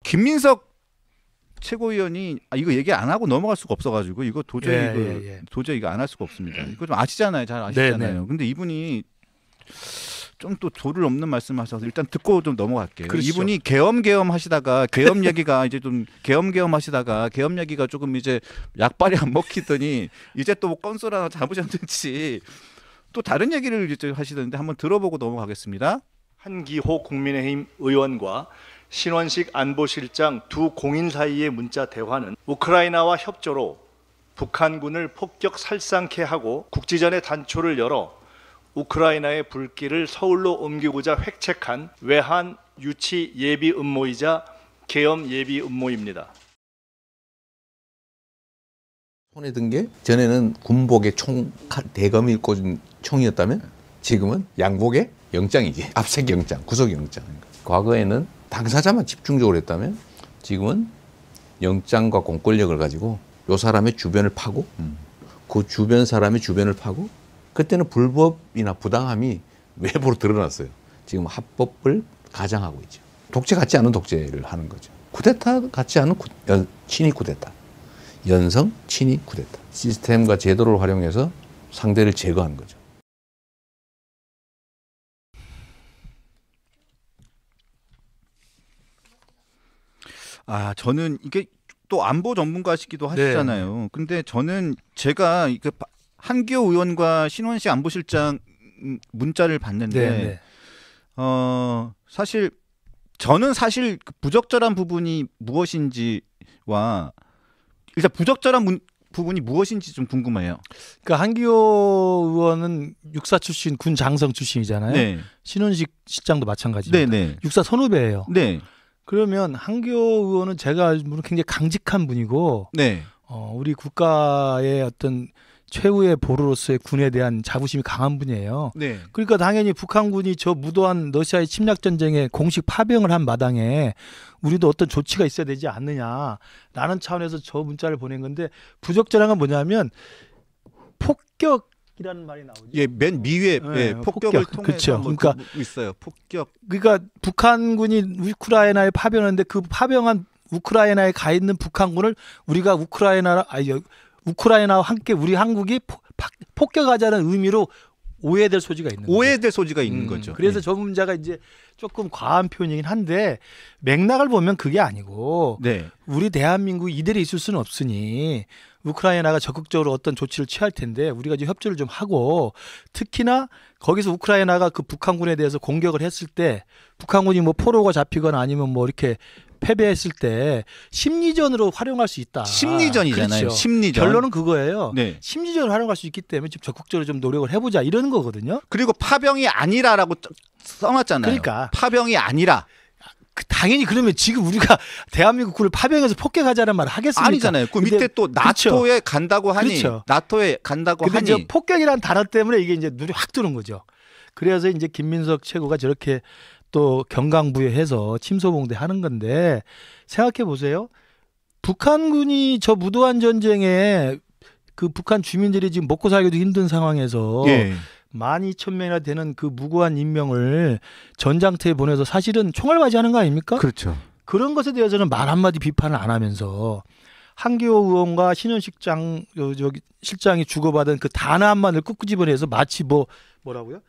김민석 최고위원이 이거 얘기 안 하고 넘어갈 수가 없어가지고 이거 도저히 도저히 이거 안 할 수가 없습니다. 이거 좀 아시잖아요, 잘 아시잖아요. 근데 이분이 좀 또 도를 넘는 말씀하셔서 일단 듣고 좀 넘어갈게요. 그렇죠. 이분이 계엄 하시다가 계엄 얘기가 이제 좀 계엄 하시다가 계엄 얘기가 조금 이제 약발이 안 먹히더니 이제 또 뭐 건설 하나 잡으셨는지 또 다른 얘기를 이제 하시던데 한번 들어보고 넘어가겠습니다. 한기호 국민의힘 의원과 신원식 안보실장 두 공인 사이의 문자 대화는 우크라이나와 협조로 북한군을 폭격 살상케 하고 국지전의 단초를 열어 우크라이나의 불길을 서울로 옮기고자 획책한 외환 유치 예비 음모이자 계엄 예비 음모입니다. 손에 든 게 전에는 군복에 대검이 꽂은 총이었다면 지금은 양복에 영장이지. 압색 영장, 구속 영장. 과거에는 당사자만 집중적으로 했다면 지금은 영장과 공권력을 가지고 요 사람의 주변을 파고 그 주변 사람의 주변을 파고 그때는 불법이나 부당함이 외부로 드러났어요. 지금 합법을 가장하고 있죠. 독재 같지 않은 독재를 하는 거죠. 쿠데타 같지 않은 친위 쿠데타. 연성 친위 쿠데타. 시스템과 제도를 활용해서 상대를 제거하는 거죠. 저는 이게 또 안보 전문가시기도 하시잖아요. 근데 저는 제가 한기호 의원과 신원식 안보실장 문자를 봤는데 사실 저는 부적절한 부분이 무엇인지와 일단 부적절한 부분이 무엇인지 좀 궁금해요. 그러니까 한기호 의원은 육사 출신 군 장성 출신이잖아요. 네. 신원식 실장도 마찬가지입니다. 네. 육사 선후배예요. 네. 그러면 한기호 의원은 제가 알기로는 굉장히 강직한 분이고 네. 우리 국가의 어떤 최후의 보루로서의 군에 대한 자부심이 강한 분이에요. 네. 그러니까 당연히 북한군이 저 무도한 러시아의 침략 전쟁에 공식 파병을 한 마당에 우리도 어떤 조치가 있어야 되지 않느냐라는 차원에서 저 문자를 보낸 건데 부적절한 건 뭐냐면 폭격이라는 말이 나오죠. 예, 맨 위에 폭격을 통해서 그렇죠. 그러니까 있어요. 폭격. 그러니까 북한군이 우크라이나에 파병하는데 그 파병한 우크라이나에 가 있는 북한군을 우리가 우크라이나와 함께 우리 한국이 폭격하자는 의미로 오해될 소지가 있는 거죠. 오해될 소지가 있는 거죠. 그래서 저 문제가 이제 조금 과한 표현이긴 한데 맥락을 보면 그게 아니고 우리 대한민국이 이대로 있을 수는 없으니 우크라이나가 적극적으로 어떤 조치를 취할 텐데 우리가 이제 협조를 좀 하고 특히나 거기서 우크라이나가 그 북한군에 대해서 공격을 했을 때 북한군이 뭐 포로가 잡히거나 아니면 뭐 이렇게 패배했을 때 심리전으로 활용할 수 있다. 심리전이잖아요. 그렇죠. 심리전. 결론은 그거예요. 네. 심리전을 활용할 수 있기 때문에 좀 적극적으로 좀 노력을 해보자 이런 거거든요. 그리고 파병이 아니라라고 써놨잖아요. 그러니까 파병이 아니라. 당연히 그러면 지금 우리가 대한민국 군을 파병해서 폭격하자는 말을 하겠습니까? 아니잖아요. 그 밑에 또 나토에 그렇죠. 간다고 하니. 그렇죠. 나토에 간다고 근데 하니. 이제 폭격이라는 단어 때문에 이게 이제 눈이 확 뜨는 거죠. 그래서 이제 김민석 최고가 저렇게 또 경강부여해서 침소봉대 하는 건데 생각해 보세요. 북한군이 저 무도한 전쟁에 그 북한 주민들이 지금 먹고 살기도 힘든 상황에서 12,000명이나 되는 그 무고한 인명을 전장터에 보내서 사실은 총알맞이하는 거 아닙니까? 그렇죠. 그런 것에 대해서는 말 한마디 비판을 안 하면서 한기호 의원과 신원식 실장이 주고받은 그 단어 한마디를 끄집어내서 마치 뭐라고요?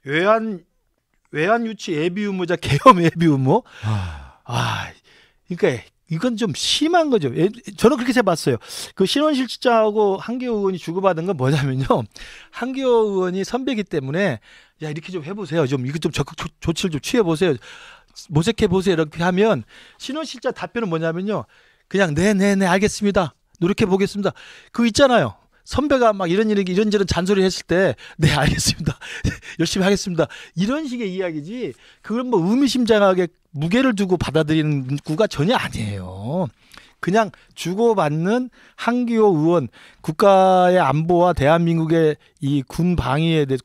외환 유치 예비 음모자 계엄 예비 음모. 그러니까 이건 좀 심한 거죠. 저는 그렇게 해봤어요. 그 신원식 실장하고 한기호 의원이 주고받은 건 뭐냐면요. 한기호 의원이 선배이기 때문에 야 이렇게 좀 해보세요. 좀 이거 좀 적극 조치를 좀 취해보세요. 모색해 보세요. 이렇게 하면 신원식 실장 답변은 뭐냐면요. 그냥 네네네 알겠습니다. 노력해 보겠습니다. 그거 있잖아요. 선배가 막 이런저런 잔소리 했을 때 네 알겠습니다. 열심히 하겠습니다. 이런 식의 이야기지 그건 뭐 의미심장하게 무게를 두고 받아들이는 문구가 전혀 아니에요. 그냥 주고받는 한기호 의원 국가의 안보와 대한민국의 이 군 방위에 대해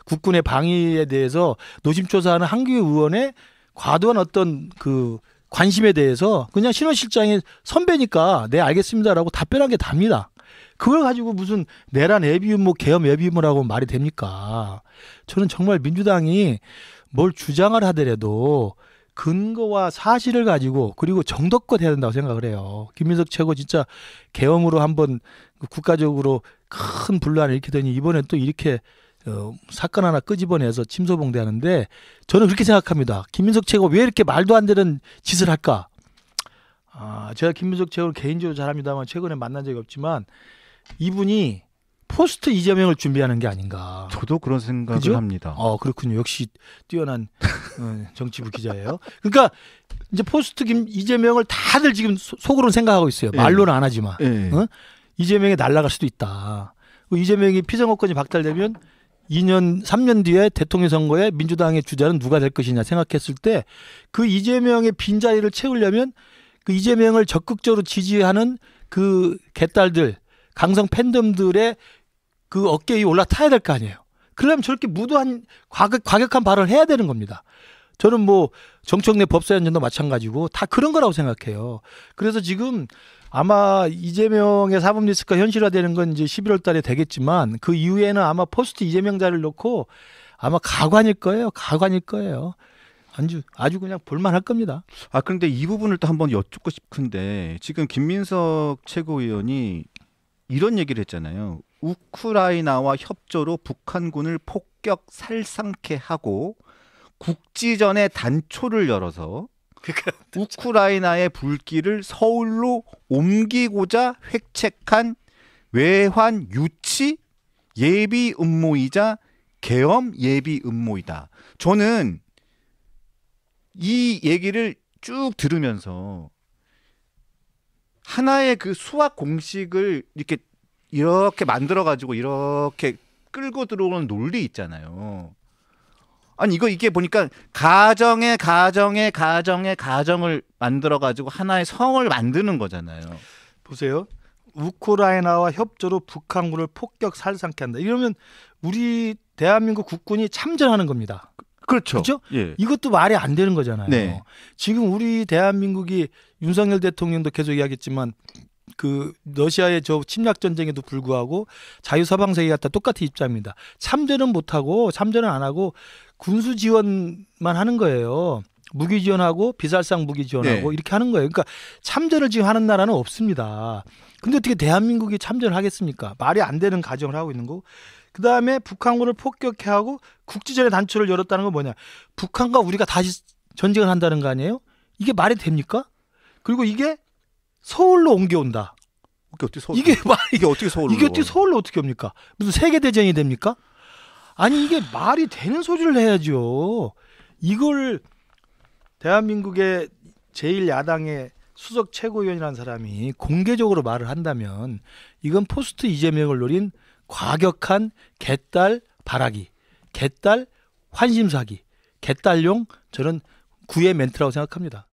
국군의 방위에 대해서 노심초사하는 한기호 의원의 과도한 어떤 그 관심에 대해서 그냥 신원 실장이 선배니까 네 알겠습니다라고 답변한 게 답니다. 그걸 가지고 무슨 내란 예비음모 계엄 예비음모라고 말이 됩니까? 저는 정말 민주당이 뭘 주장을 하더라도 근거와 사실을 가지고 그리고 정도껏 해야 된다고 생각을 해요. 김민석 최고 진짜 계엄으로 한번 국가적으로 큰 분란을 일으키더니 이번에 또 이렇게 사건 하나 끄집어내서 침소봉대하는데 저는 그렇게 생각합니다. 김민석 최고 왜 이렇게 말도 안 되는 짓을 할까? 제가 김민석 최고를 개인적으로 잘합니다만 최근에 만난 적이 없지만 이분이 포스트 이재명을 준비하는 게 아닌가. 저도 그런 생각을 그죠? 합니다. 그렇군요. 역시 뛰어난 정치부 기자예요. 그러니까 이제 포스트 이재명을 다들 지금 속으로는 생각하고 있어요. 말로는 안 하지만 이재명이 날아갈 수도 있다. 이재명이 피선거권이 박탈되면 2년, 3년 뒤에 대통령 선거에 민주당의 주자는 누가 될 것이냐 생각했을 때 그 이재명의 빈자리를 채우려면 그 이재명을 적극적으로 지지하는 그 개딸들, 강성 팬덤들의 그 어깨 위에 올라타야 될 거 아니에요. 그러려면 저렇게 무도한 과격한 발언을 해야 되는 겁니다. 저는 뭐 정청래 법사위원장도 마찬가지고 다 그런 거라고 생각해요. 그래서 지금 아마 이재명의 사법 리스크가 현실화되는 건 이제 11월 달에 되겠지만 그 이후에는 아마 포스트 이재명 자를 놓고 아마 가관일 거예요. 가관일 거예요. 아주 그냥 볼만할 겁니다. 그런데 이 부분을 또 한번 여쭙고 싶은데 지금 김민석 최고위원이 이런 얘기를 했잖아요. 우크라이나와 협조로 북한군을 폭격 살상케 하고 국지전에 단초를 열어서 우크라이나의 불길을 서울로 옮기고자 획책한 외환 유치 예비 음모이자 계엄 예비 음모이다. 저는 이 얘기를 쭉 들으면서 하나의 그 수학 공식을 이렇게 만들어 가지고 이렇게 끌고 들어오는 논리 있잖아요. 아니 이게 보니까 가정을 만들어 가지고 하나의 성을 만드는 거잖아요. 보세요. 우크라이나와 협조로 북한군을 폭격 살상케 한다. 이러면 우리 대한민국 국군이 참전하는 겁니다. 그렇죠. 그렇죠? 예. 이것도 말이 안 되는 거잖아요. 네. 지금 우리 대한민국이 윤석열 대통령도 계속 이야기했지만 그 러시아의 저 침략 전쟁에도 불구하고 자유서방세계 같다 똑같은 입장입니다. 참전은 못하고 참전은 안 하고 군수 지원만 하는 거예요. 무기 지원하고 비살상 무기 지원하고 이렇게 하는 거예요. 그러니까 참전을 지금 하는 나라는 없습니다. 근데 어떻게 대한민국이 참전을 하겠습니까? 말이 안 되는 가정을 하고 있는 거고. 그다음에 북한군을 폭격해 하고 국지전의 단초를 열었다는 건 뭐냐? 북한과 우리가 다시 전쟁을 한다는 거 아니에요? 이게 말이 됩니까? 그리고 이게 서울로 옮겨온다. 이게 어떻게 서울로 어떻게 옵니까? 무슨 세계 대전이 됩니까? 아니 이게 말이 되는 소리를 해야죠. 이걸 대한민국의 제1야당의 수석 최고위원이라는 사람이 공개적으로 말을 한다면 이건 포스트 이재명을 노린 과격한 개딸 바라기, 개딸 환심사기, 개딸용 저는 구애 멘트라고 생각합니다.